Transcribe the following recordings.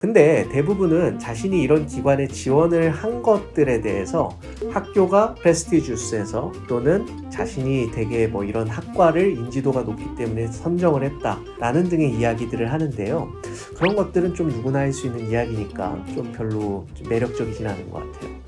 근데 대부분은 자신이 이런 기관에 지원을 한 것들에 대해서 학교가 프레스티지우스해서 또는 자신이 되게 뭐 이런 학과를 인지도가 높기 때문에 선정을 했다라는 등의 이야기들을 하는데요. 그런 것들은 좀 누구나 할 수 있는 이야기니까 좀 별로 매력적이진 않은 것 같아요.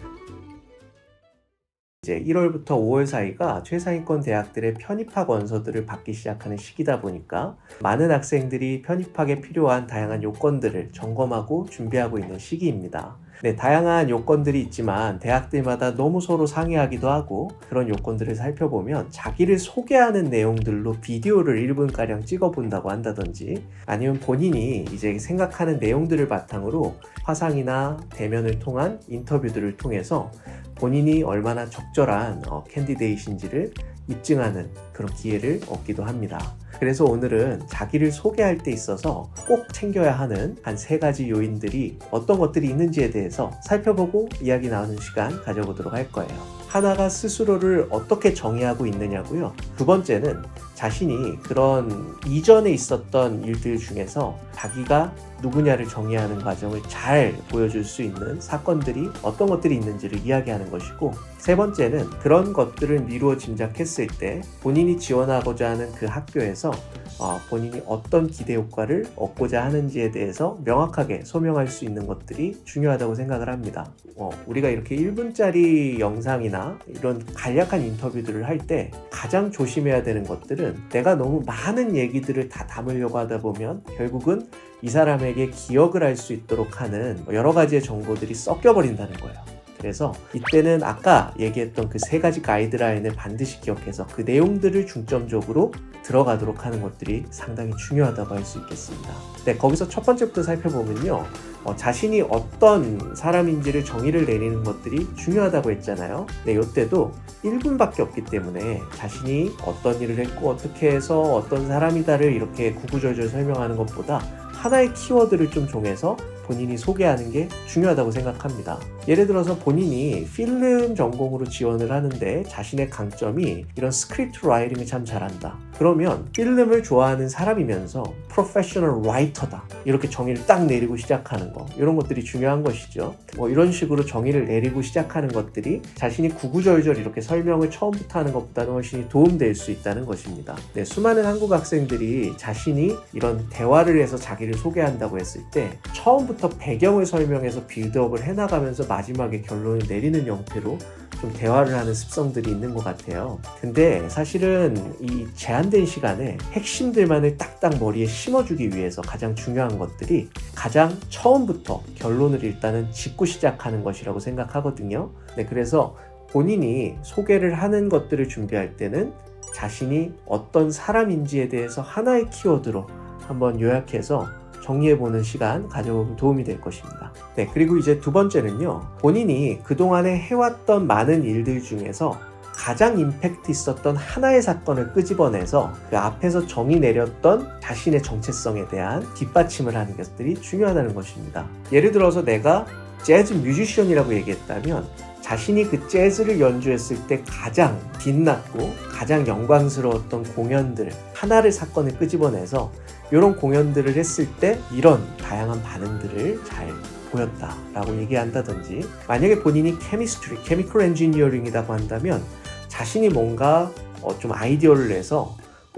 이제 1월부터 5월 사이가 최상위권 대학들의 편입학 원서들을 받기 시작하는 시기다 보니까 많은 학생들이 편입학에 필요한 다양한 요건들을 점검하고 준비하고 있는 시기입니다. 네, 다양한 요건들이 있지만 대학들마다 너무 서로 상의하기도 하고 그런 요건들을 살펴보면 자기를 소개하는 내용들로 비디오를 1분가량 찍어본다고 한다든지 아니면 본인이 이제 생각하는 내용들을 바탕으로 화상이나 대면을 통한 인터뷰들을 통해서 본인이 얼마나 적절한 캔디데이트인지를 입증하는 그런 기회를 얻기도 합니다. 그래서 오늘은 자기를 소개할 때 있어서 꼭 챙겨야 하는 한 3가지 요인들이 어떤 것들이 있는지에 대해서 살펴보고 이야기 나누는 시간 가져보도록 할 거예요. 하나가 스스로를 어떻게 정의하고 있느냐고요. 2번째는 자신이 그런 이전에 있었던 일들 중에서 자기가 누구냐를 정의하는 과정을 잘 보여줄 수 있는 사건들이 어떤 것들이 있는지를 이야기하는 것이고 3번째는 그런 것들을 미루어 짐작했을 때 본인이 지원하고자 하는 그 학교에서 본인이 어떤 기대 효과를 얻고자 하는지에 대해서 명확하게 소명할 수 있는 것들이 중요하다고 생각을 합니다. 우리가 이렇게 1분짜리 영상이나 이런 간략한 인터뷰들을 할 때 가장 조심해야 되는 것들은 내가 너무 많은 얘기들을 다 담으려고 하다 보면 결국은 이 사람에게 기억을 할 수 있도록 하는 여러 가지의 정보들이 섞여버린다는 거예요. 그래서 이때는 아까 얘기했던 그 3가지 가이드라인을 반드시 기억해서 그 내용들을 중점적으로 들어가도록 하는 것들이 상당히 중요하다고 할 수 있겠습니다. 네, 거기서 첫 번째부터 살펴보면요. 자신이 어떤 사람인지를 정의를 내리는 것들이 중요하다고 했잖아요. 네, 이때도 1분밖에 없기 때문에 자신이 어떤 일을 했고 어떻게 해서 어떤 사람이다를 이렇게 구구절절 설명하는 것보다 하나의 키워드를 좀 정해서 본인이 소개하는 게 중요하다고 생각합니다. 예를 들어서 본인이 필름 전공으로 지원을 하는데 자신의 강점이 이런 스크립트 라이팅을 참 잘한다. 그러면 필름을 좋아하는 사람이면서 프로페셔널 라이터다. 이렇게 정의를 딱 내리고 시작하는 거. 이런 것들이 중요한 것이죠. 이런 식으로 정의를 내리고 시작하는 것들이 자신이 구구절절 이렇게 설명을 처음부터 하는 것보다는 훨씬 도움될 수 있다는 것입니다. 네, 수많은 한국 학생들이 자신이 이런 대화를 해서 자기를 소개한다고 했을 때 처음부터 배경을 설명해서 빌드업을 해나가면서 마지막에 결론을 내리는 형태로 좀 대화를 하는 습성들이 있는 것 같아요. 근데 사실은 이 제한된 시간에 핵심들만을 딱딱 머리에 심어주기 위해서 가장 중요한 것들이 가장 처음부터 결론을 일단은 짚고 시작하는 것이라고 생각하거든요. 네, 그래서 본인이 소개를 하는 것들을 준비할 때는 자신이 어떤 사람인지에 대해서 하나의 키워드로 한번 요약해서 정리해보는 시간 가져보면 도움이 될 것입니다. 네, 그리고 이제 2번째는요. 본인이 그동안에 해왔던 많은 일들 중에서 가장 임팩트 있었던 하나의 사건을 끄집어내서 그 앞에서 정의 내렸던 자신의 정체성에 대한 뒷받침을 하는 것들이 중요하다는 것입니다. 예를 들어서 내가 재즈 뮤지션이라고 얘기했다면 자신이 그 재즈를 연주했을 때 가장 빛났고 가장 영광스러웠던 공연들 하나를 사건을 끄집어내서 이런 공연들을 했을 때 이런 다양한 반응들을 잘 보였다라고 얘기한다든지 만약에 본인이 케미컬 엔지니어링이라고 한다면 자신이 뭔가 좀 아이디어를 내서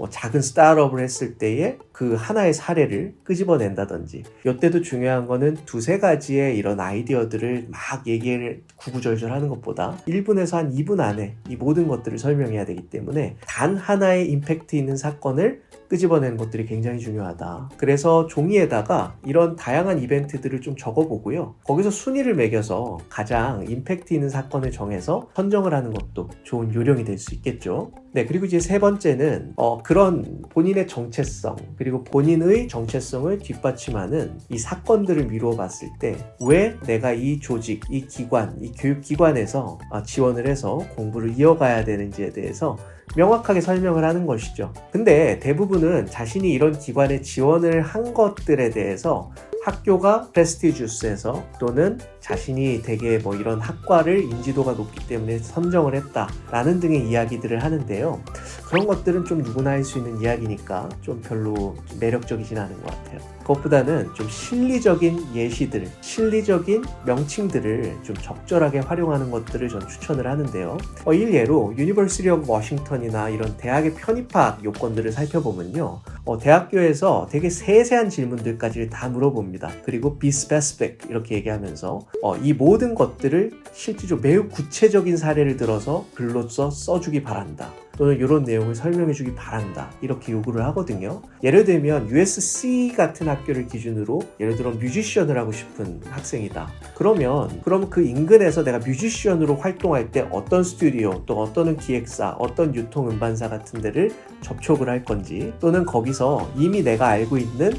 작은 스타트업을 했을 때의 그 하나의 사례를 끄집어낸다든지 이때도 중요한 거는 2-3가지의 이런 아이디어들을 막 얘기를 구구절절 하는 것보다 1분에서 한 2분 안에 이 모든 것들을 설명해야 되기 때문에 단 하나의 임팩트 있는 사건을 끄집어내는 것들이 굉장히 중요하다. 그래서 종이에다가 이런 다양한 이벤트들을 좀 적어보고요. 거기서 순위를 매겨서 가장 임팩트 있는 사건을 정해서 선정을 하는 것도 좋은 요령이 될 수 있겠죠. 네, 그리고 이제 3번째는 그런 본인의 정체성 그리고 본인의 정체성을 뒷받침하는 이 사건들을 미루어 봤을 때 왜 내가 이 조직, 이 기관, 이 교육기관에서 지원을 해서 공부를 이어가야 되는지에 대해서 명확하게 설명을 하는 것이죠. 근데 대부분은 자신이 이런 기관에 지원을 한 것들에 대해서 학교가 프레스티주스해서 또는 자신이 되게 뭐 이런 학과를 인지도가 높기 때문에 선정을 했다라는 등의 이야기들을 하는데요. 그런 것들은 좀 누구나 할 수 있는 이야기니까 좀 별로 매력적이진 않은 것 같아요. 그것보다는 좀 실리적인 예시들, 실리적인 명칭들을 좀 적절하게 활용하는 것들을 전 추천을 하는데요. 일예로 University of Washington이나 이런 대학의 편입학 요건들을 살펴보면요. 대학교에서 되게 세세한 질문들까지 다 물어봅니다. 그리고 be specific 이렇게 얘기하면서 이 모든 것들을 실질적으로 매우 구체적인 사례를 들어서 글로써 써주기 바란다. 또는 이런 내용을 설명해 주기 바란다. 이렇게 요구를 하거든요. 예를 들면 USC 같은 학교를 기준으로 예를 들어 뮤지션을 하고 싶은 학생이다. 그럼 그 인근에서 내가 뮤지션으로 활동할 때 어떤 스튜디오, 또 어떤 기획사, 어떤 유통음반사 같은 데를 접촉을 할 건지, 또는 거기서 이미 내가 알고 있는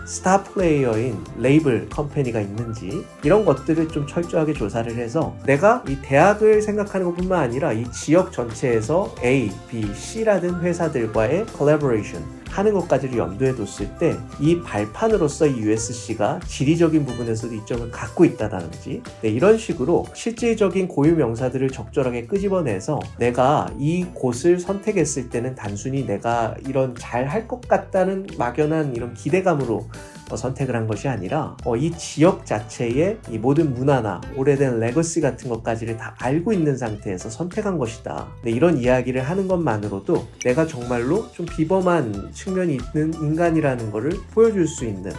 스타 플레이어인 레이블 컴퍼니가 있는지, 이런 것들을 좀 철저하게 조사를 해서 내가 이 대학을 생각하는 것뿐만 아니라 이 지역 전체에서 A, B, C라는 회사들과의 콜라보레이션 하는 것까지를 염두에 뒀을 때 이 발판으로서 이 USC가 지리적인 부분에서도 이점을 갖고 있다든지, 이런 식으로 실질적인 고유 명사들을 적절하게 끄집어내서 내가 이 곳을 선택했을 때는 단순히 내가 이런 잘 할 것 같다는 막연한 이런 기대감으로 선택을 한 것이 아니라 이 지역 자체의 이 모든 문화나 오래된 레거시 같은 것까지를 다 알고 있는 상태에서 선택한 것이다. 이런 이야기를 하는 것만으로도 내가 정말로 좀 비범한 측면이 있는 인간이라는 것을 보여줄 수 있는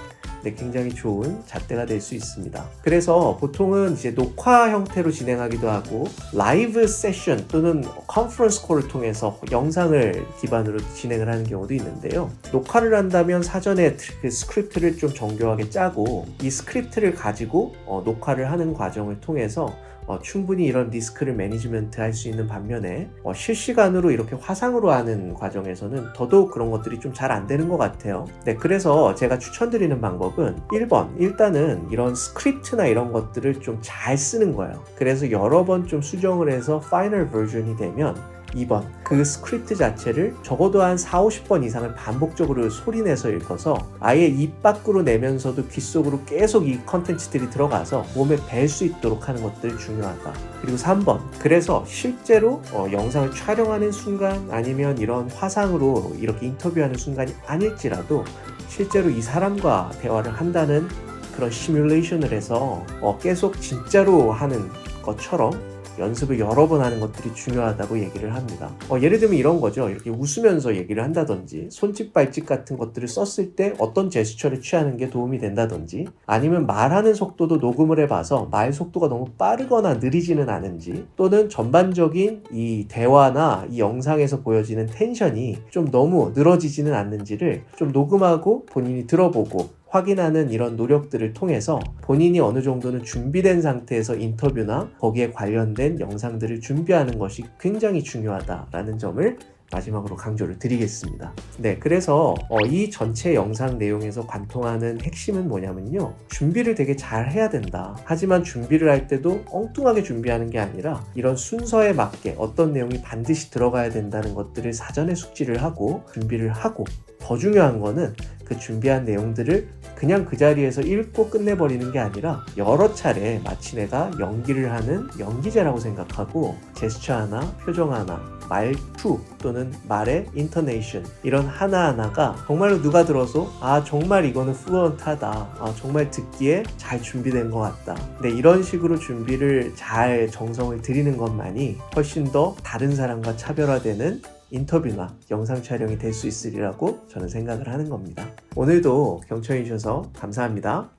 굉장히 좋은 잣대가 될 수 있습니다. 그래서 보통은 이제 녹화 형태로 진행하기도 하고 라이브 세션 또는 컨퍼런스 콜을 통해서 영상을 기반으로 진행을 하는 경우도 있는데요. 녹화를 한다면 사전에 그 스크립트를 좀 정교하게 짜고 이 스크립트를 가지고 녹화를 하는 과정을 통해서 충분히 이런 리스크를 매니지먼트 할 수 있는 반면에 실시간으로 이렇게 화상으로 하는 과정에서는 더더욱 그런 것들이 좀 잘 안 되는 것 같아요. 그래서 제가 추천드리는 방법은 1번, 일단은 이런 스크립트나 이런 것들을 좀 잘 쓰는 거예요. 그래서 여러 번 좀 수정을 해서 파이널 버전이 되면 2번, 그 스크립트 자체를 적어도 한 40-50번 이상을 반복적으로 소리내서 읽어서 아예 입 밖으로 내면서도 귀 속으로 계속 이 컨텐츠들이 들어가서 몸에 뵐 수 있도록 하는 것들이 중요하다. 그리고 3번, 그래서 실제로 영상을 촬영하는 순간 아니면 이런 화상으로 이렇게 인터뷰하는 순간이 아닐지라도 실제로 이 사람과 대화를 한다는 그런 시뮬레이션을 해서 계속 진짜로 하는 것처럼 연습을 여러 번 하는 것들이 중요하다고 얘기를 합니다. 예를 들면 이런 거죠. 이렇게 웃으면서 얘기를 한다든지, 손짓 발짓 같은 것들을 썼을 때 어떤 제스처를 취하는 게 도움이 된다든지, 아니면 말하는 속도도 녹음을 해봐서 말 속도가 너무 빠르거나 느리지는 않은지, 또는 전반적인 이 대화나 이 영상에서 보여지는 텐션이 좀 너무 늘어지지는 않는지를 좀 녹음하고 본인이 들어보고 확인하는 이런 노력들을 통해서 본인이 어느 정도는 준비된 상태에서 인터뷰나 거기에 관련된 영상들을 준비하는 것이 굉장히 중요하다라는 점을 마지막으로 강조를 드리겠습니다. 그래서 이 전체 영상 내용에서 관통하는 핵심은 뭐냐면요. 준비를 되게 잘 해야 된다. 하지만 준비를 할 때도 엉뚱하게 준비하는 게 아니라 이런 순서에 맞게 어떤 내용이 반드시 들어가야 된다는 것들을 사전에 숙지를 하고 준비를 하고, 더 중요한 거는 그 준비한 내용들을 그냥 그 자리에서 읽고 끝내버리는 게 아니라 여러 차례 마치 내가 연기를 하는 연기자라고 생각하고 제스처 하나, 표정 하나, 말투 또는 말의 인터네이션, 이런 하나하나가 정말로 누가 들어서 정말 이거는 플루언트하다, 정말 듣기에 잘 준비된 것 같다. 이런 식으로 준비를 잘 정성을 들이는 것만이 훨씬 더 다른 사람과 차별화되는 인터뷰나 영상 촬영이 될 수 있으리라고 저는 생각을 하는 겁니다. 오늘도 경청해 주셔서 감사합니다.